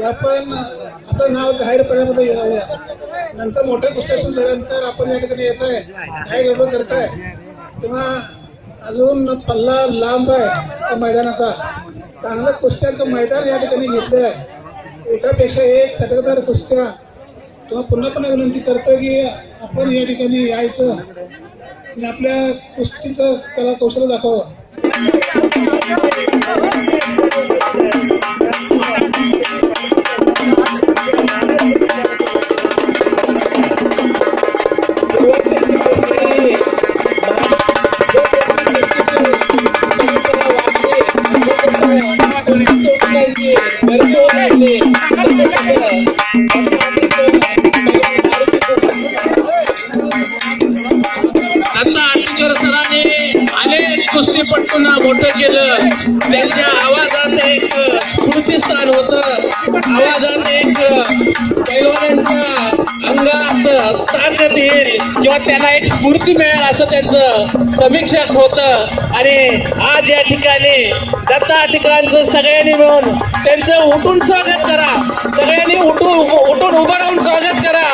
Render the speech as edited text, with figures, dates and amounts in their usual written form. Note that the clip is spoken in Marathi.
आपण आपलं नाव जाहीर करण्यामध्ये येऊया. नंतर मोठ्या कुस्त्या सुरू झाल्यानंतर आपण या ठिकाणी येत आहे जाहीर गडबड करताय तेव्हा अजून पल्ला लांब आहे त्या मैदानाचा. चांगलं कुस्त्यांचं मैदान या ठिकाणी घेतलं आहे. एकापेक्षा एक चटकदार कुस्त्या. तेव्हा पुन्हा पुन्हा विनंती करतो की आपण या ठिकाणी यायचं आणि आपल्या कुस्तीचं कला कौशल्य दाखवावं. आता आशीकर सरांनी अनेक कुस्तीपटूंना मोठं केलं. त्यांच्या आवाजात एक स्फूर्तीस्थान होतं. आवाजात एक पैलवानांच्या अंगात ताकद येईल किंवा त्यांना एक स्फूर्ती मिळेल असं त्यांचं समीक्षक होतं. आणि आज या ठिकाणी दत्ता आटीकरांचं सगळ्यांनी मिळून त्यांचं उठून स्वागत करा. सगळ्यांनी उठून उभं राहून स्वागत करा.